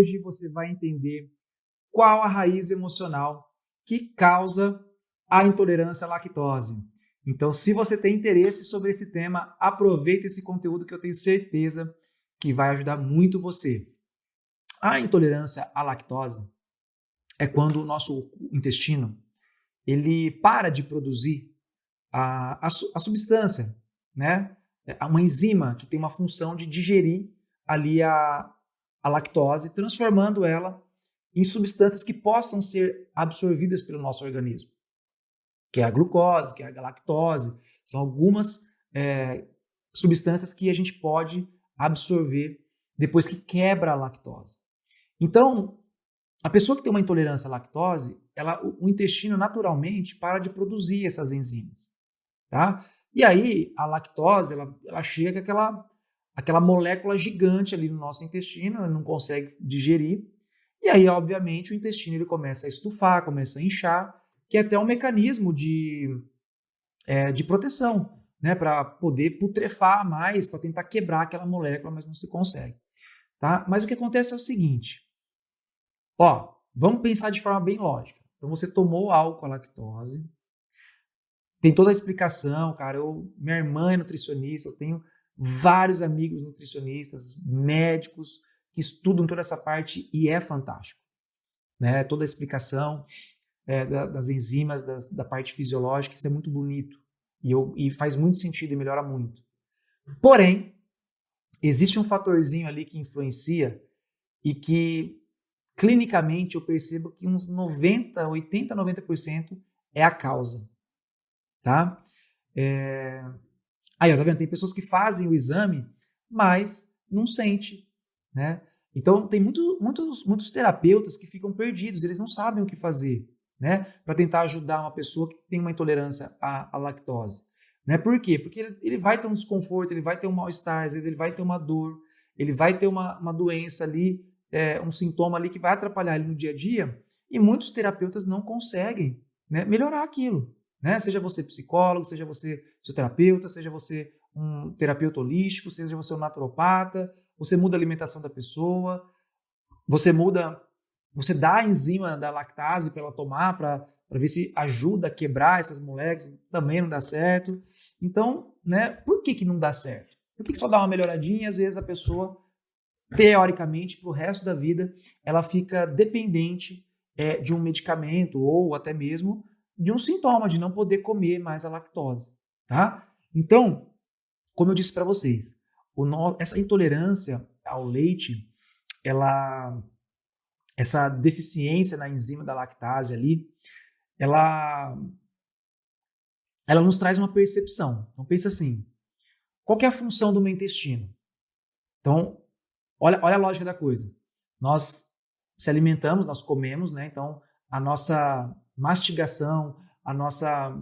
hoje você vai entender qual a raiz emocional que causa a intolerância à lactose. Então, se você tem interesse sobre esse tema, aproveita esse conteúdo que eu tenho certeza que vai ajudar muito você. A intolerância à lactose é quando o nosso intestino ele para de produzir a substância, né? Uma enzima que tem uma função de digerir ali a lactose, transformando ela em substâncias que possam ser absorvidas pelo nosso organismo, que é a glucose, que é a lactose, são algumas substâncias que a gente pode absorver depois que quebra a lactose. Então, a pessoa que tem uma intolerância à lactose, o intestino naturalmente para de produzir essas enzimas, tá? E aí a lactose, ela chega aquela molécula gigante ali no nosso intestino, ele não consegue digerir, e aí obviamente o intestino ele começa a estufar, começa a inchar, que é até um mecanismo de proteção, né? Para poder putrefar mais, para tentar quebrar aquela molécula, mas não se consegue, tá? Mas o que acontece é o seguinte, ó, vamos pensar de forma bem lógica. Então você tomou álcool à lactose, tem toda a explicação, cara. Minha irmã é nutricionista, eu tenho vários amigos nutricionistas, médicos que estudam toda essa parte e é fantástico, né? Toda a explicação das enzimas, da parte fisiológica, isso é muito bonito e faz muito sentido e melhora muito. Porém, existe um fatorzinho ali que influencia e que clinicamente eu percebo que uns 90, 80, 90% é a causa, tá? Aí, ó, tá vendo? Tem pessoas que fazem o exame, mas não sente, né? Então, tem muitos terapeutas que ficam perdidos, eles não sabem o que fazer, né? Para tentar ajudar uma pessoa que tem uma intolerância à lactose, né? Por quê? Porque ele vai ter um desconforto, ele vai ter um mal-estar, às vezes ele vai ter uma dor, ele vai ter uma doença ali, um sintoma ali que vai atrapalhar ele no dia a dia, e muitos terapeutas não conseguem, né, melhorar aquilo, né? Seja você psicólogo, seja você fisioterapeuta, seja você um terapeuta holístico, seja você um naturopata, você muda a alimentação da pessoa, você dá a enzima da lactase para ela tomar, para ver se ajuda a quebrar essas moléculas, também não dá certo. Então, né, por que não dá certo? Por que só dá uma melhoradinha e às vezes a pessoa, teoricamente, para o resto da vida, ela fica dependente de um medicamento ou até mesmo de um sintoma de não poder comer mais a lactose, tá? Então, como eu disse para vocês, essa intolerância ao leite, essa deficiência na enzima da lactase ali, ela nos traz uma percepção. Então pensa assim, qual que é a função do meu intestino? Então, olha a lógica da coisa. Nós se alimentamos, nós comemos, né? Então, a nossa mastigação, a nossa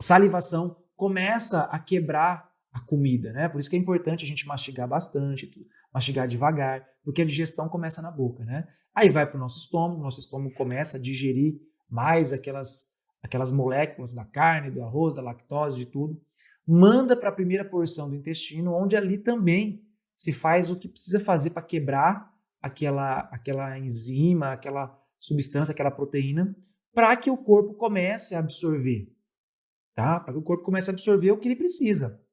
salivação começa a quebrar a comida, né? Por isso que é importante a gente mastigar bastante, mastigar devagar, porque a digestão começa na boca, né? Aí vai para o nosso estômago começa a digerir mais aquelas moléculas da carne, do arroz, da lactose, de tudo, manda para a primeira porção do intestino, onde ali também se faz o que precisa fazer para quebrar aquela enzima, aquela substância, aquela proteína, para que o corpo comece a absorver, tá? Para que o corpo comece a absorver o que ele precisa.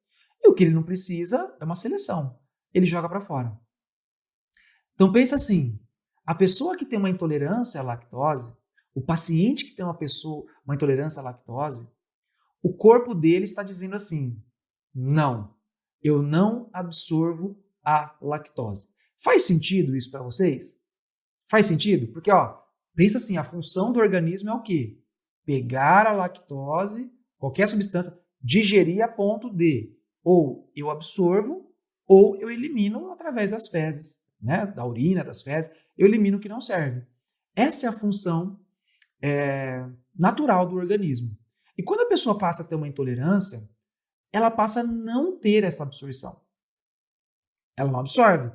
E o que ele não precisa é uma seleção. Ele joga para fora. Então pensa assim, a pessoa que tem uma intolerância à lactose, o paciente que tem uma intolerância à lactose, o corpo dele está dizendo assim, não, eu não absorvo a lactose. Faz sentido isso para vocês? Faz sentido? Porque, ó, pensa assim, a função do organismo é o quê? Pegar a lactose, qualquer substância, digerir a ponto de ou eu absorvo ou eu elimino através das fezes, né? Da urina, das fezes, eu elimino o que não serve. Essa é a função natural do organismo. E quando a pessoa passa a ter uma intolerância, ela passa a não ter essa absorção. Ela não absorve.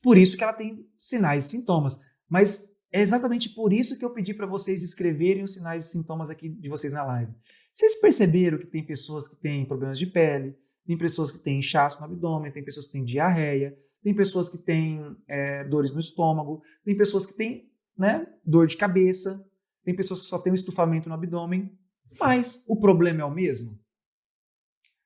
Por isso que ela tem sinais e sintomas. Mas é exatamente por isso que eu pedi para vocês escreverem os sinais e sintomas aqui de vocês na live. Vocês perceberam que tem pessoas que têm problemas de pele, tem pessoas que têm inchaço no abdômen, tem pessoas que têm diarreia, tem pessoas que têm dores no estômago, tem pessoas que têm, né, dor de cabeça, tem pessoas que só têm um estufamento no abdômen, mas o problema é o mesmo?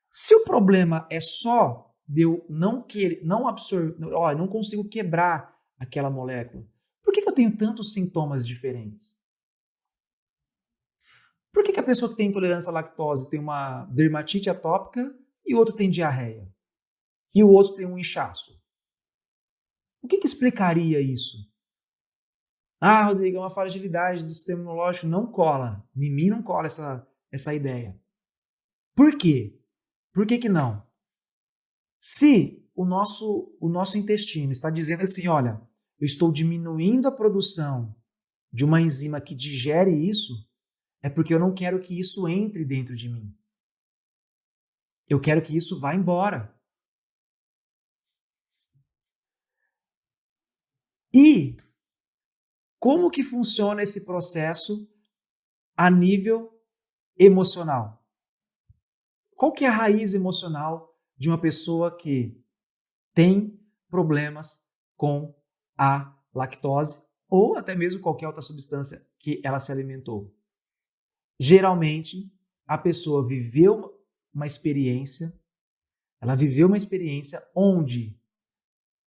Se o problema é só de eu não querer, não absorver, não consigo quebrar aquela molécula, por que eu tenho tantos sintomas diferentes? Por que a pessoa que tem intolerância à lactose tem uma dermatite atópica e o outro tem diarreia? E o outro tem um inchaço? O que explicaria isso? Ah, Rodrigo, é uma fragilidade do sistema imunológico. Não cola. Em mim não cola essa ideia. Por quê? Por que não? Se o nosso intestino está dizendo assim, olha, eu estou diminuindo a produção de uma enzima que digere isso, é porque eu não quero que isso entre dentro de mim. Eu quero que isso vá embora. E como que funciona esse processo a nível emocional? Qual que é a raiz emocional de uma pessoa que tem problemas com a lactose ou até mesmo qualquer outra substância que ela se alimentou? Geralmente, a pessoa viveu uma experiência, onde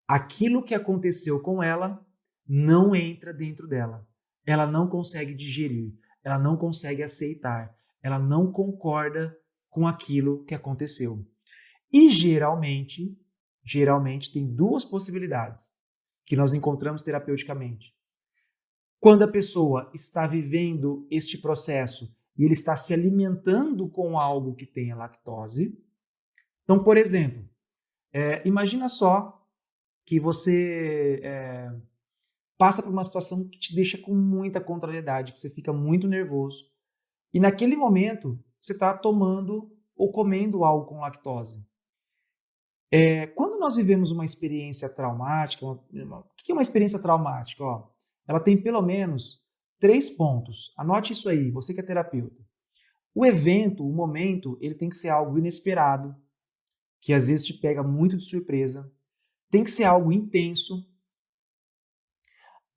aquilo que aconteceu com ela não entra dentro dela. Ela não consegue digerir, ela não consegue aceitar, ela não concorda com aquilo que aconteceu. E geralmente tem duas possibilidades que nós encontramos terapeuticamente. Quando a pessoa está vivendo este processo e ele está se alimentando com algo que tenha lactose. Então, por exemplo, imagina só que você passa por uma situação que te deixa com muita contrariedade, que você fica muito nervoso. E naquele momento, você está tomando ou comendo algo com lactose. Quando nós vivemos uma experiência traumática, o que é uma experiência traumática? Ela tem pelo menos 3 pontos. Anote isso aí, você que é terapeuta. O evento, o momento, ele tem que ser algo inesperado, que às vezes te pega muito de surpresa. Tem que ser algo intenso.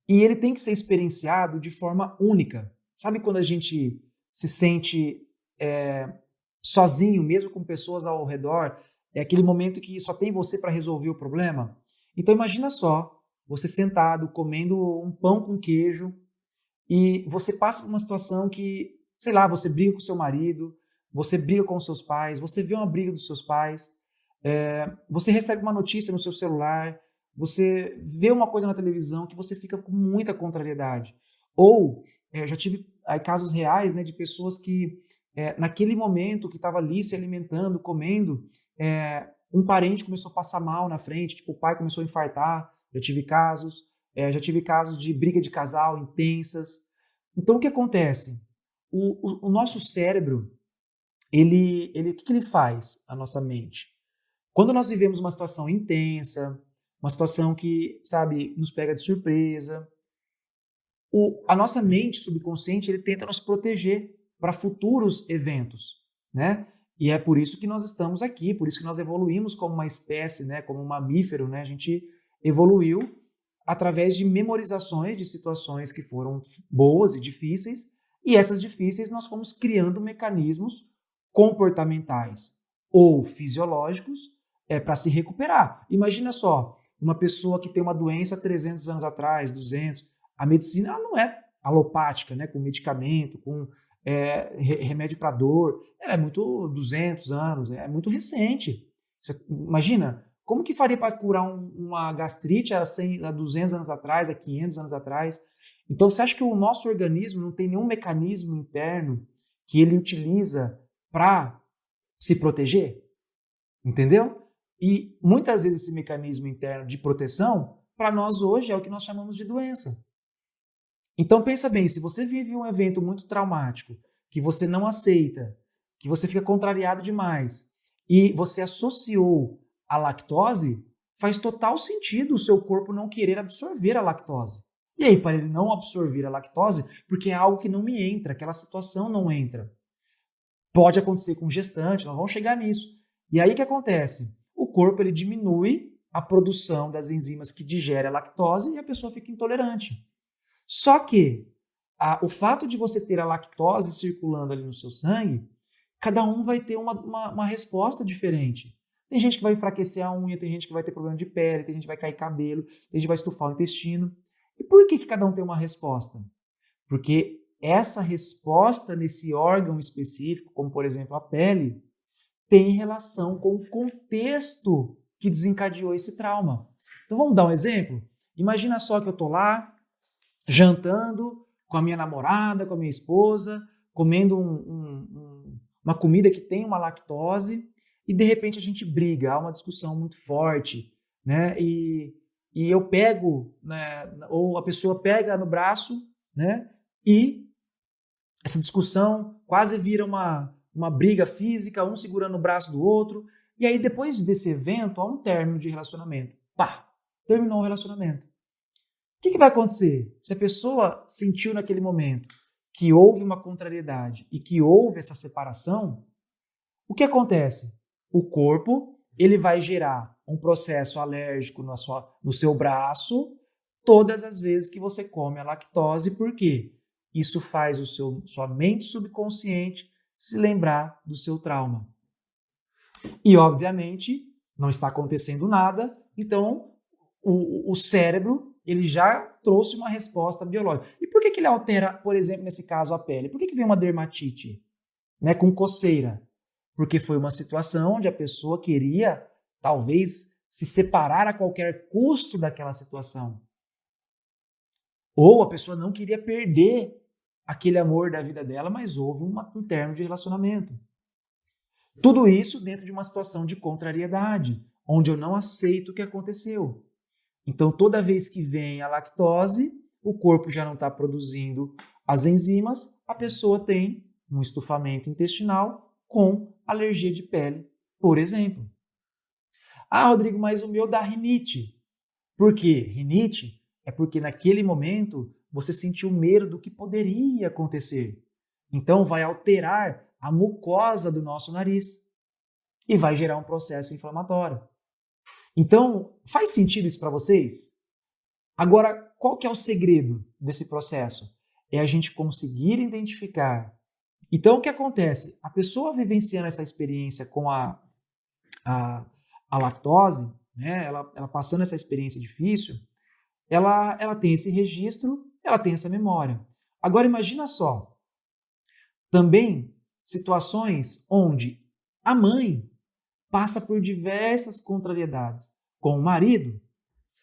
E ele tem que ser experienciado de forma única. Sabe quando a gente se sente sozinho, mesmo com pessoas ao redor? É aquele momento que só tem você para resolver o problema? Então imagina só, você sentado, comendo um pão com queijo, e você passa por uma situação que, sei lá, você briga com seu marido, você briga com seus pais, você vê uma briga dos seus pais, você recebe uma notícia no seu celular, você vê uma coisa na televisão que você fica com muita contrariedade. Ou, já tive casos reais, né, de pessoas que, naquele momento que estava ali se alimentando, comendo, um parente começou a passar mal na frente, tipo, o pai começou a infartar, já tive casos de briga de casal intensas. Então, o que acontece? O nosso cérebro, o que ele faz, a nossa mente? Quando nós vivemos uma situação intensa, uma situação que, sabe, nos pega de surpresa, a nossa mente subconsciente, ele tenta nos proteger para futuros eventos, né? E é por isso que nós estamos aqui, por isso que nós evoluímos como uma espécie, né, como um mamífero, né? A gente evoluiu através de memorizações de situações que foram boas e difíceis, e essas difíceis nós fomos criando mecanismos comportamentais ou fisiológicos para se recuperar. Imagina só, uma pessoa que tem uma doença 300 anos atrás, 200, a medicina ela não é alopática, né, com medicamento, com remédio para dor, ela é muito 200 anos, é muito recente. Imagina, como que faria para curar uma gastrite há 200 anos atrás, há 500 anos atrás? Então, você acha que o nosso organismo não tem nenhum mecanismo interno que ele utiliza para se proteger? Entendeu? E muitas vezes esse mecanismo interno de proteção, para nós hoje, é o que nós chamamos de doença. Então, pensa bem, se você vive um evento muito traumático, que você não aceita, que você fica contrariado demais, e você associou a lactose, faz total sentido o seu corpo não querer absorver a lactose. E aí, para ele não absorver a lactose, porque é algo que não me entra, aquela situação não entra. Pode acontecer com gestante, nós vamos chegar nisso. E aí o que acontece? O corpo ele diminui a produção das enzimas que digerem a lactose e a pessoa fica intolerante. Só que o fato de você ter a lactose circulando ali no seu sangue, cada um vai ter uma resposta diferente. Tem gente que vai enfraquecer a unha, tem gente que vai ter problema de pele, tem gente que vai cair cabelo, tem gente que vai estufar o intestino. E por que cada um tem uma resposta? Porque essa resposta nesse órgão específico, como por exemplo a pele, tem relação com o contexto que desencadeou esse trauma. Então vamos dar um exemplo? Imagina só que eu estou lá, jantando com a minha namorada, com a minha esposa, comendo uma comida que tem uma lactose e de repente a gente briga, há uma discussão muito forte, né? E eu pego, né, ou a pessoa pega no braço, né? E essa discussão quase vira uma briga física, um segurando o braço do outro. E aí, depois desse evento, há um término de relacionamento. Pá! Terminou o relacionamento. O que vai acontecer? Se a pessoa sentiu naquele momento que houve uma contrariedade e que houve essa separação, o que acontece? O corpo ele vai gerar um processo alérgico no seu braço todas as vezes que você come a lactose. Por quê? Isso faz sua mente subconsciente se lembrar do seu trauma. E, obviamente, não está acontecendo nada, então o cérebro ele já trouxe uma resposta biológica. E por que ele altera, por exemplo, nesse caso, a pele? Por que vem uma dermatite, né, com coceira? Porque foi uma situação onde a pessoa queria, talvez, se separar a qualquer custo daquela situação. Ou a pessoa não queria perder aquele amor da vida dela, mas houve um término de relacionamento. Tudo isso dentro de uma situação de contrariedade, onde eu não aceito o que aconteceu. Então, toda vez que vem a lactose, o corpo já não está produzindo as enzimas, a pessoa tem um estufamento intestinal com alergia de pele, por exemplo. Ah, Rodrigo, mas o meu dá rinite. Por quê? Rinite é porque naquele momento você sentiu medo do que poderia acontecer. Então, vai alterar a mucosa do nosso nariz e vai gerar um processo inflamatório. Então, faz sentido isso para vocês? Agora, qual que é o segredo desse processo? É a gente conseguir identificar. Então, o que acontece? A pessoa vivenciando essa experiência com a lactose, né, ela passando essa experiência difícil, ela tem esse registro, ela tem essa memória. Agora, imagina só, também situações onde a mãe passa por diversas contrariedades com o marido,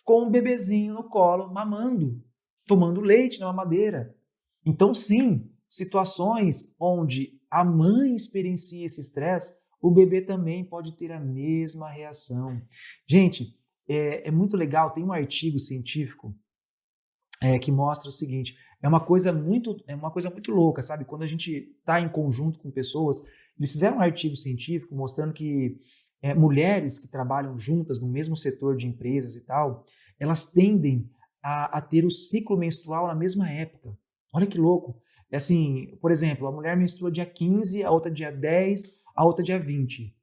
com um bebezinho no colo, mamando, tomando leite na mamadeira. Então, sim, situações onde a mãe experiencia esse estresse, o bebê também pode ter a mesma reação. Gente, é muito legal, tem um artigo científico que mostra o seguinte, é uma coisa muito louca, sabe? Quando a gente está em conjunto com pessoas, eles fizeram um artigo científico mostrando que mulheres que trabalham juntas no mesmo setor de empresas e tal, elas tendem a ter o ciclo menstrual na mesma época. Olha que louco. É assim, por exemplo, a mulher menstrua dia 15, a outra dia 10, a outra dia 20.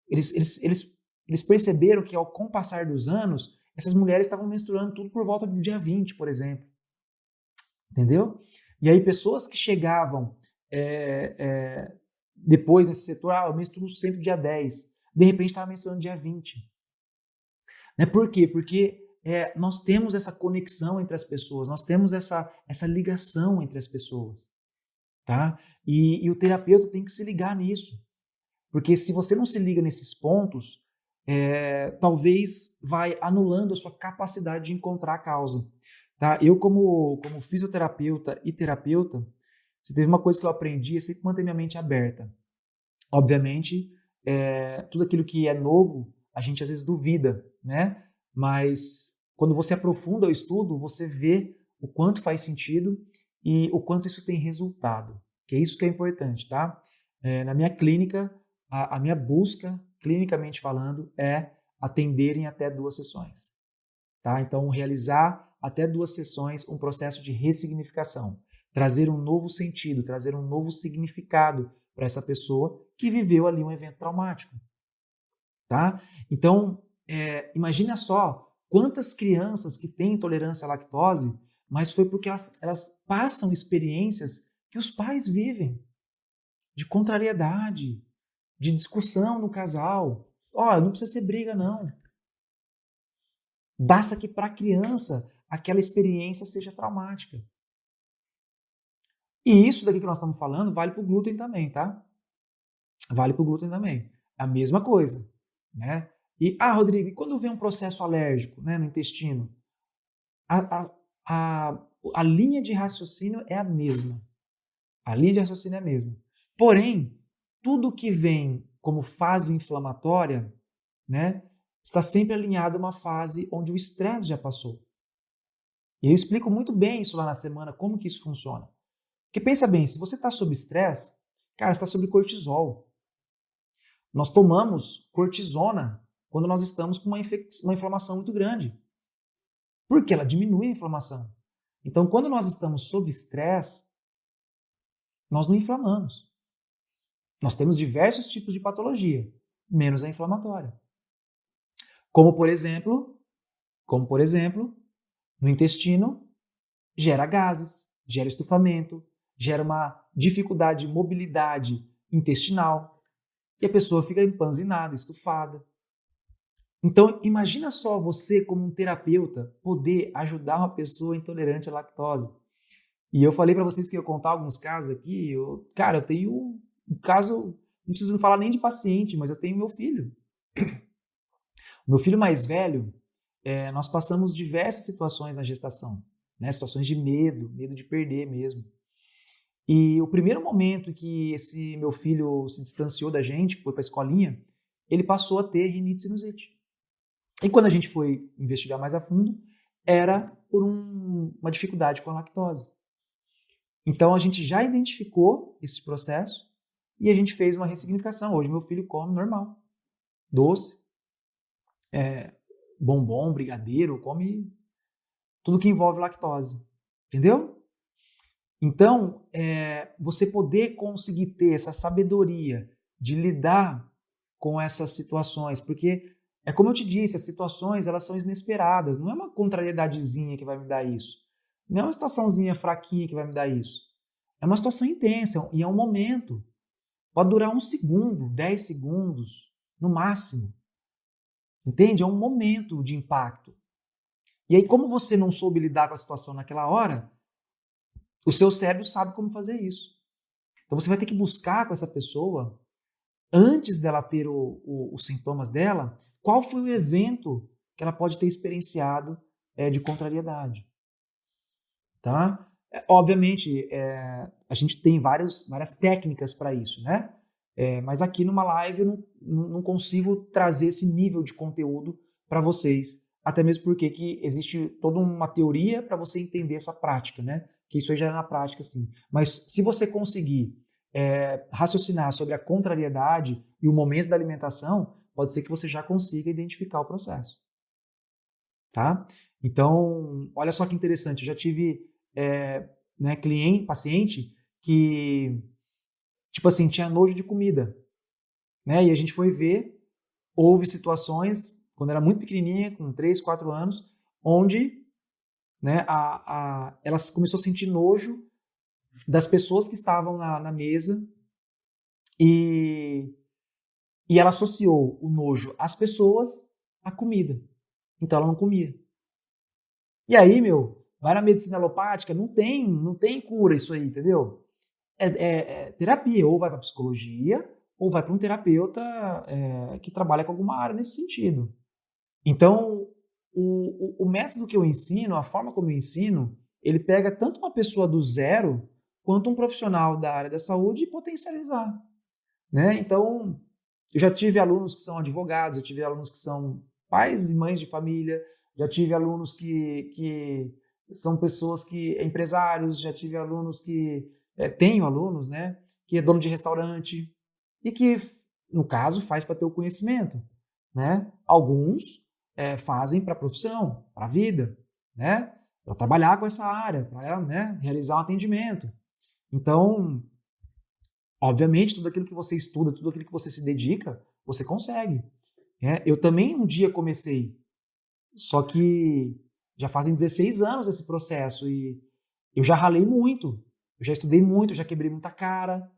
Eles perceberam que, com o passar dos anos, essas mulheres estavam menstruando tudo por volta do dia 20, por exemplo. Entendeu? E aí, pessoas que chegavam depois nesse setor, eu menstruo sempre dia 10. De repente, estava menstruando dia 20. Né? Por quê? Porque nós temos essa conexão entre as pessoas, nós temos essa ligação entre as pessoas. Tá? E o terapeuta tem que se ligar nisso. Porque se você não se liga nesses pontos, talvez vai anulando a sua capacidade de encontrar a causa. Tá? Eu, como fisioterapeuta e terapeuta, se teve uma coisa que eu aprendi, é sempre manter minha mente aberta. Obviamente, tudo aquilo que é novo, a gente às vezes duvida, né? Mas quando você aprofunda o estudo, você vê o quanto faz sentido e o quanto isso tem resultado, que é isso que é importante, tá? Na minha clínica, a minha busca, clinicamente falando, é atender em até 2 sessões, tá? Então, realizar até 2 sessões um processo de ressignificação, trazer um novo sentido, trazer um novo significado para essa pessoa que viveu ali um evento traumático. tá? Então, imagina só quantas crianças que têm intolerância à lactose, mas foi porque elas passam experiências que os pais vivem, de contrariedade, de discussão no casal. Ó, não precisa ser briga, não. Basta que para a criança aquela experiência seja traumática. E isso daqui que nós estamos falando vale para o glúten também, tá? Vale para o glúten também. A mesma coisa, né? E, Rodrigo, e quando vem um processo alérgico, né, no intestino? A, a, a, a linha de raciocínio é a mesma. A linha de raciocínio é a mesma. Porém, tudo que vem como fase inflamatória, né, está sempre alinhado a uma fase onde o estresse já passou. E eu explico muito bem isso lá na semana, como que isso funciona. Porque pensa bem, se você está sob estresse, cara, você está sob cortisol. Nós tomamos cortisona quando nós estamos com uma inflamação muito grande. Porque ela diminui a inflamação. Então, quando nós estamos sob estresse, nós não inflamamos. Nós temos diversos tipos de patologia, menos a inflamatória. Como por exemplo, no intestino, gera gases, gera estufamento, gera uma dificuldade de mobilidade intestinal e a pessoa fica empanzinada, estufada. Então, imagina só você como um terapeuta poder ajudar uma pessoa intolerante à lactose. E eu falei para vocês que eu ia contar alguns casos aqui. Eu tenho um caso, não preciso falar nem de paciente, mas eu tenho meu filho. O meu filho mais velho, nós passamos diversas situações na gestação, né? Situações de medo de perder mesmo. E o primeiro momento que esse meu filho se distanciou da gente, foi para a escolinha, ele passou a ter rinite sinusite. E quando a gente foi investigar mais a fundo, era por uma dificuldade com a lactose. Então a gente já identificou esse processo e a gente fez uma ressignificação. Hoje meu filho come normal, doce, bombom, brigadeiro, come tudo que envolve lactose. Entendeu? Então, você poder conseguir ter essa sabedoria de lidar com essas situações, porque é como eu te disse, as situações elas são inesperadas, não é uma contrariedadezinha que vai me dar isso, não é uma situaçãozinha fraquinha que vai me dar isso, é uma situação intensa e é um momento, pode durar 1 segundo, 10 segundos, no máximo, entende? É um momento de impacto. E aí, como você não soube lidar com a situação naquela hora, o seu cérebro sabe como fazer isso. Então você vai ter que buscar com essa pessoa, antes dela ter os sintomas dela, qual foi o evento que ela pode ter experienciado de contrariedade. Tá? Obviamente, a gente tem várias técnicas para isso, né? Mas aqui numa live eu não consigo trazer esse nível de conteúdo para vocês, até mesmo porque que existe toda uma teoria para você entender essa prática, né? Que isso aí já é na prática, sim. Mas se você conseguir raciocinar sobre a contrariedade e o momento da alimentação, pode ser que você já consiga identificar o processo. Tá? Então, olha só que interessante, eu já tive paciente que, tipo assim, tinha nojo de comida, né? E a gente foi ver, houve situações, quando era muito pequenininha, com 3, 4 anos, onde, né, ela começou a sentir nojo das pessoas que estavam na mesa e ela associou o nojo às pessoas à comida. Então ela não comia. E aí, vai na medicina alopática, não tem cura isso aí, entendeu? É terapia, ou vai para psicologia, ou vai para um terapeuta que trabalha com alguma área nesse sentido. Então, o método que eu ensino, a forma como eu ensino, ele pega tanto uma pessoa do zero, quanto um profissional da área da saúde e potencializar. Né? Então, eu já tive alunos que são advogados, eu tive alunos que são pais e mães de família, já tive alunos que são pessoas empresários, já tive alunos tenho alunos, né, que é dono de restaurante e que, no caso, faz para ter o conhecimento, né? Alguns fazem para a profissão, para a vida, né? Para trabalhar com essa área, para, né, realizar um atendimento. Então, obviamente, tudo aquilo que você estuda, tudo aquilo que você se dedica, você consegue. né? Eu também um dia comecei, só que já fazem 16 anos esse processo e eu já ralei muito, eu já estudei muito, eu já quebrei muita cara.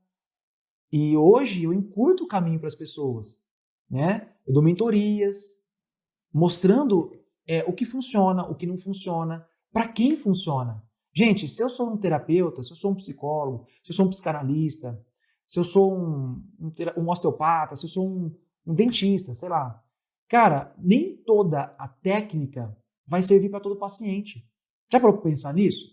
E hoje eu encurto o caminho para as pessoas, né? Eu dou mentorias, mostrando o que funciona, o que não funciona, para quem funciona. Gente, se eu sou um terapeuta, se eu sou um psicólogo, se eu sou um psicanalista, se eu sou um osteopata, se eu sou um dentista, sei lá. Cara, nem toda a técnica vai servir para todo paciente. Já parou para pensar nisso?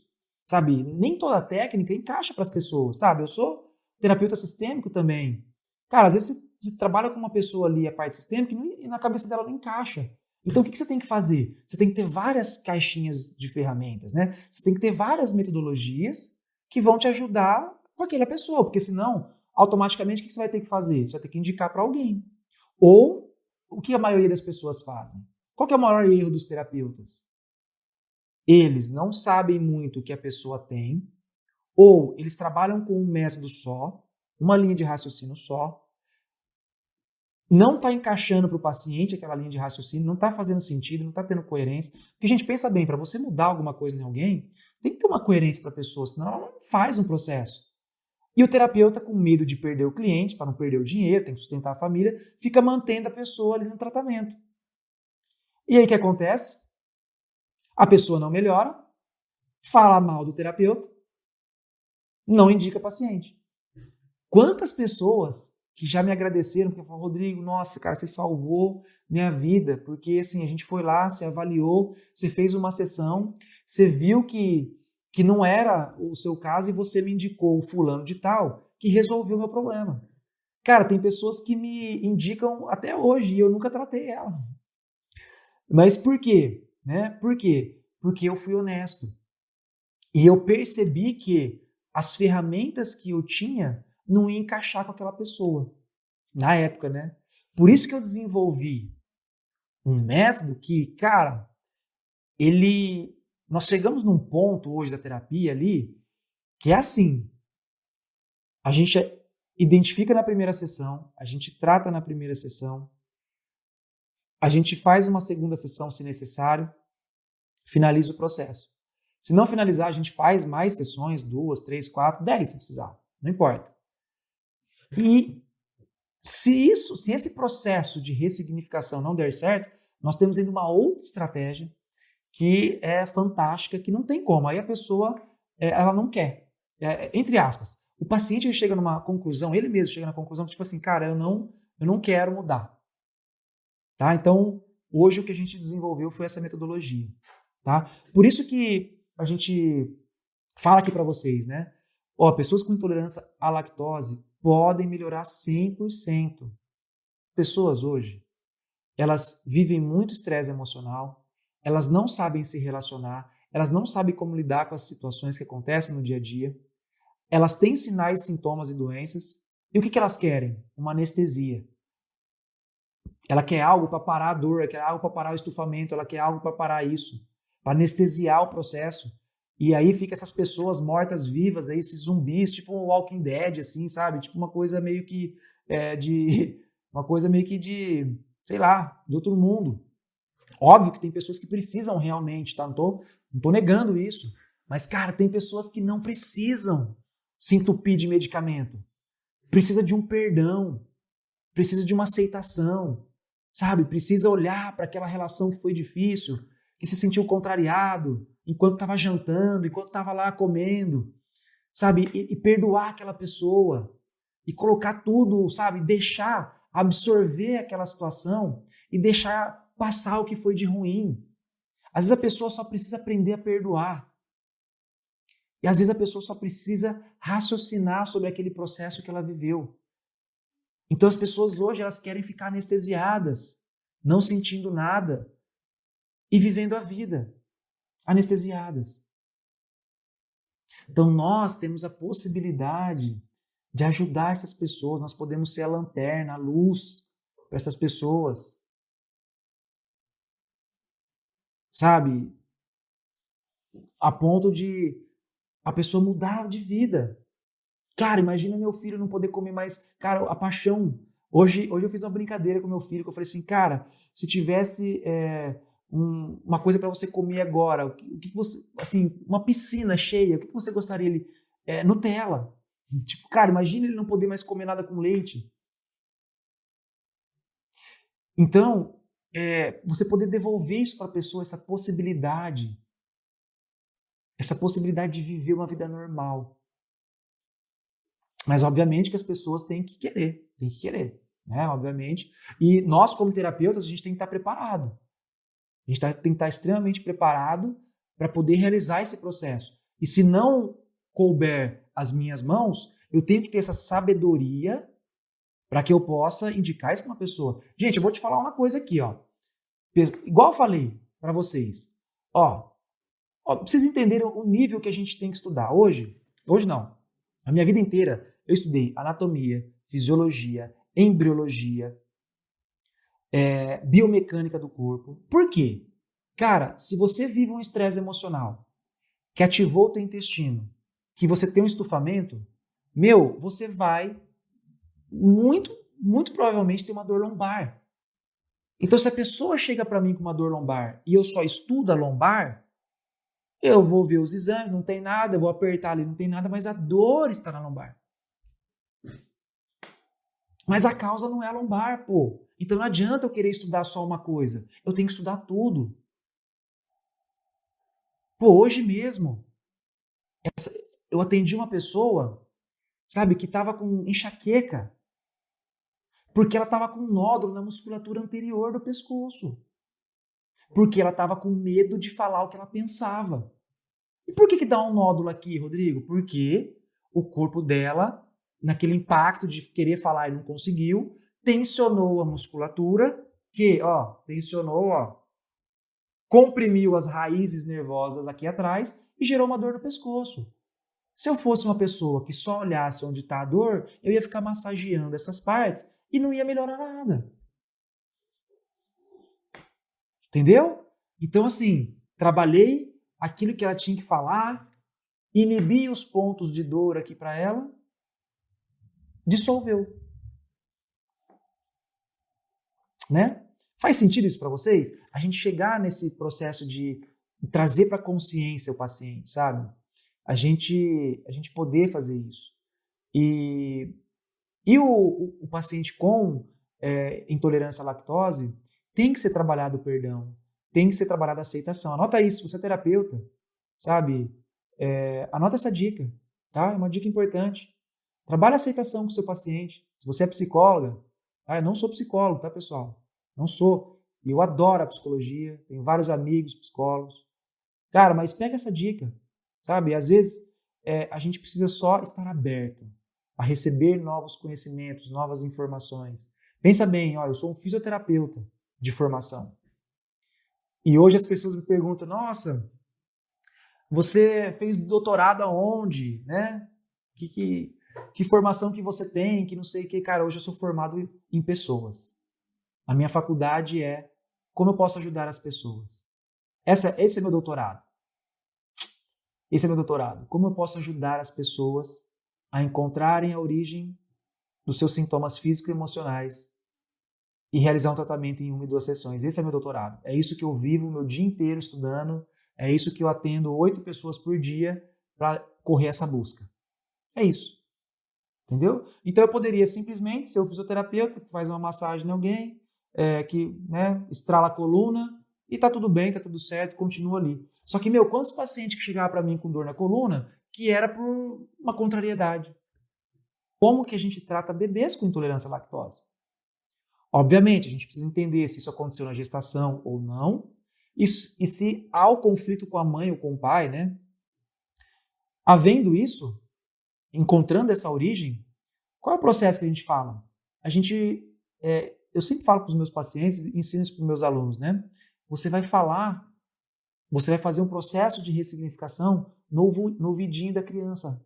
Sabe, nem toda a técnica encaixa para as pessoas, sabe? Eu sou terapeuta sistêmico também. Cara, às vezes você trabalha com uma pessoa ali, a parte sistêmica, e na cabeça dela não encaixa. Então, o que você tem que fazer? Você tem que ter várias caixinhas de ferramentas, né? Você tem que ter várias metodologias que vão te ajudar com aquela pessoa, porque senão, automaticamente, o que você vai ter que fazer? Você vai ter que indicar para alguém. Ou, o que a maioria das pessoas fazem? Qual que é o maior erro dos terapeutas? Eles não sabem muito o que a pessoa tem, ou eles trabalham com um método só, uma linha de raciocínio só, não está encaixando para o paciente aquela linha de raciocínio, não está fazendo sentido, não está tendo coerência. Porque, gente, pensa bem, para você mudar alguma coisa em alguém, tem que ter uma coerência para a pessoa, senão ela não faz um processo. E o terapeuta, com medo de perder o cliente, para não perder o dinheiro, tem que sustentar a família, fica mantendo a pessoa ali no tratamento. E aí o que acontece? A pessoa não melhora, fala mal do terapeuta, não indica paciente. Quantas pessoas que já me agradeceram, porque falaram, Rodrigo, nossa, cara, você salvou minha vida, porque assim, a gente foi lá, você avaliou, você fez uma sessão, você viu que não era o seu caso e você me indicou o fulano de tal que resolveu o meu problema. Cara, tem pessoas que me indicam até hoje e eu nunca tratei ela. Mas por quê? Né? Por quê? Porque eu fui honesto. E eu percebi que as ferramentas que eu tinha não iam encaixar com aquela pessoa. Na época, né? Por isso que eu desenvolvi um método que, cara, ele. Nós chegamos num ponto hoje da terapia ali que é assim: a gente identifica na primeira sessão, a gente trata na primeira sessão, a gente faz uma segunda sessão se necessário, finaliza o processo. Se não finalizar, a gente faz mais sessões, 2, 3, 4, 10 se precisar, não importa. E se esse processo de ressignificação não der certo, nós temos ainda uma outra estratégia que é fantástica, que não tem como. Aí a pessoa, ela não quer. Entre aspas, o paciente ele chega numa conclusão, ele mesmo chega na conclusão que, tipo assim, cara, eu não quero mudar. Tá? Então, hoje o que a gente desenvolveu foi essa metodologia. Tá? Por isso que a gente fala aqui para vocês, né? Ó, pessoas com intolerância à lactose podem melhorar 100%. Pessoas hoje, elas vivem muito estresse emocional, elas não sabem se relacionar, elas não sabem como lidar com as situações que acontecem no dia a dia, elas têm sinais, sintomas e doenças, e o que elas querem? Uma anestesia. Ela quer algo para parar a dor, ela quer algo para parar o estufamento, ela quer algo para parar isso, para anestesiar o processo. E aí fica essas pessoas mortas vivas, aí, esses zumbis, tipo um Walking Dead, assim, sabe? Tipo uma coisa meio que uma coisa meio que de, sei lá, de outro mundo. Óbvio que tem pessoas que precisam realmente, tá? Não tô negando isso. Mas, cara, tem pessoas que não precisam se entupir de medicamento. Precisa de um perdão, precisa de uma aceitação, sabe? Precisa olhar para aquela relação que foi difícil, que se sentiu contrariado enquanto estava jantando, enquanto estava lá comendo, sabe? E perdoar aquela pessoa e colocar tudo, sabe? Deixar absorver aquela situação e deixar passar o que foi de ruim. Às vezes a pessoa só precisa aprender a perdoar. E às vezes a pessoa só precisa raciocinar sobre aquele processo que ela viveu. Então as pessoas hoje elas querem ficar anestesiadas, não sentindo nada e vivendo a vida anestesiadas. Então nós temos a possibilidade de ajudar essas pessoas, nós podemos ser a lanterna, a luz para essas pessoas. Sabe? A ponto de a pessoa mudar de vida. Cara, imagina meu filho não poder comer mais. Cara, a paixão. Hoje eu fiz uma brincadeira com meu filho, que eu falei assim, cara, se tivesse uma coisa para você comer agora, o que você, assim, uma piscina cheia, o que você gostaria? Ele, Nutella. Tipo, cara, imagina ele não poder mais comer nada com leite. Então, você poder devolver isso para a pessoa, essa possibilidade de viver uma vida normal. Mas, obviamente, que as pessoas têm que querer, né? Obviamente. E nós, como terapeutas, a gente tem que estar preparado. A gente tem que estar extremamente preparado para poder realizar esse processo. E se não couber as minhas mãos, eu tenho que ter essa sabedoria para que eu possa indicar isso para uma pessoa. Gente, eu vou te falar uma coisa aqui, ó. Igual eu falei para vocês. Ó, pra vocês entenderem o nível que a gente tem que estudar. Hoje não. A minha vida inteira eu estudei anatomia, fisiologia, embriologia, biomecânica do corpo. Por quê? Cara, se você vive um estresse emocional que ativou o teu intestino, que você tem um estufamento, você vai muito, muito provavelmente ter uma dor lombar. Então, se a pessoa chega para mim com uma dor lombar e eu só estudo a lombar, eu vou ver os exames, não tem nada, eu vou apertar ali, não tem nada, mas a dor está na lombar. Mas a causa não é a lombar, pô. Então não adianta eu querer estudar só uma coisa. Eu tenho que estudar tudo. Pô, hoje mesmo, eu atendi uma pessoa, sabe, que estava com enxaqueca, porque ela estava com um nódulo na musculatura anterior do pescoço. Porque ela estava com medo de falar o que ela pensava. E por que dá um nódulo aqui, Rodrigo? Porque o corpo dela, naquele impacto de querer falar e não conseguiu, tensionou a musculatura, comprimiu as raízes nervosas aqui atrás e gerou uma dor no pescoço. Se eu fosse uma pessoa que só olhasse onde está a dor, eu ia ficar massageando essas partes e não ia melhorar nada. Entendeu? Então, assim, trabalhei aquilo que ela tinha que falar, inibi os pontos de dor aqui para ela, dissolveu. Né? Faz sentido isso para vocês? A gente chegar nesse processo de trazer para a consciência o paciente, sabe? A gente poder fazer isso. E o paciente com intolerância à lactose tem que ser trabalhado o perdão, tem que ser trabalhada a aceitação. Anota isso, se você é terapeuta, sabe? Anota essa dica, tá? É uma dica importante. Trabalhe a aceitação com o seu paciente. Se você é psicóloga, tá? Eu não sou psicólogo, tá, pessoal? Não sou. E eu adoro a psicologia, tenho vários amigos psicólogos. Cara, mas pega essa dica, sabe? Às vezes a gente precisa só estar aberto a receber novos conhecimentos, novas informações. Pensa bem, ó, eu sou um fisioterapeuta de formação. E hoje as pessoas me perguntam, nossa, você fez doutorado aonde, né? Que formação que você tem, que não sei o que. Cara, hoje eu sou formado em pessoas. A minha faculdade é como eu posso ajudar as pessoas. Esse é meu doutorado. Esse é meu doutorado. Como eu posso ajudar as pessoas a encontrarem a origem dos seus sintomas físicos e emocionais e realizar um tratamento em 1 e 2 sessões. Esse é meu doutorado. É isso que eu vivo o meu dia inteiro estudando. É isso que eu atendo 8 pessoas por dia para correr essa busca. É isso. Entendeu? Então eu poderia simplesmente ser o fisioterapeuta que faz uma massagem em alguém, que estrala a coluna e tá tudo bem, tá tudo certo, continua ali. Só que, quantos pacientes que chegavam para mim com dor na coluna que era por uma contrariedade? Como que a gente trata bebês com intolerância à lactose? Obviamente, a gente precisa entender se isso aconteceu na gestação ou não, e se há o conflito com a mãe ou com o pai, né? Havendo isso, encontrando essa origem, qual é o processo que a gente fala? Eu sempre falo para os meus pacientes, ensino isso para os meus alunos, né? Você vai fazer um processo de ressignificação no ouvidinho da criança,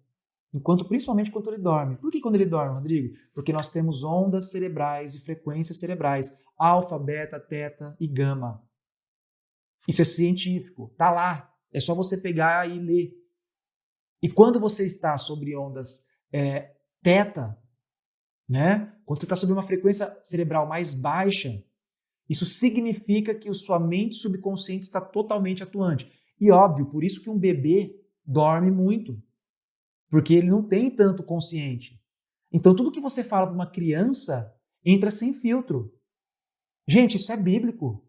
principalmente quando ele dorme. Por que quando ele dorme, Rodrigo? Porque nós temos ondas cerebrais e frequências cerebrais, alfa, beta, teta e gama. Isso é científico, tá lá. É só você pegar e ler. E quando você está sobre ondas teta, né? Quando você está sob uma frequência cerebral mais baixa, isso significa que a sua mente subconsciente está totalmente atuante. E óbvio, por isso que um bebê dorme muito, porque ele não tem tanto consciente. Então tudo que você fala para uma criança entra sem filtro. Gente, isso é bíblico.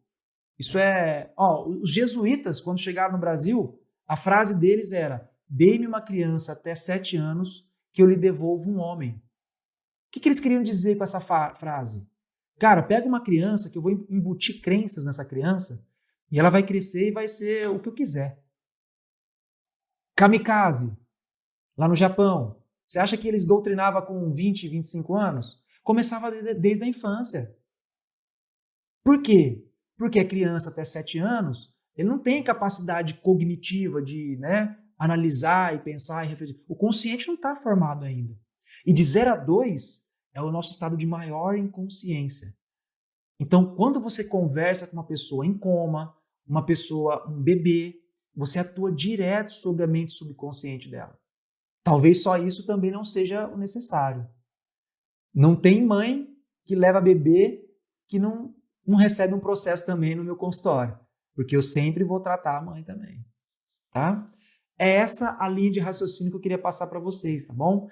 Isso é... os jesuítas, quando chegaram no Brasil, a frase deles era: dê-me uma criança até 7 anos que eu lhe devolvo um homem. O que eles queriam dizer com essa frase? Cara, pega uma criança que eu vou embutir crenças nessa criança e ela vai crescer e vai ser o que eu quiser. Kamikaze, lá no Japão. Você acha que eles doutrinavam com 20, 25 anos? Começava desde a infância. Por quê? Porque a criança até 7 anos, ele não tem capacidade cognitiva de analisar e pensar e refletir. O consciente não está formado ainda. E de 0 a 2 é o nosso estado de maior inconsciência. Então, quando você conversa com uma pessoa em coma, um bebê, você atua direto sobre a mente subconsciente dela. Talvez só isso também não seja o necessário. Não tem mãe que leva bebê que não recebe um processo também no meu consultório, porque eu sempre vou tratar a mãe também, tá? É essa a linha de raciocínio que eu queria passar para vocês, tá bom?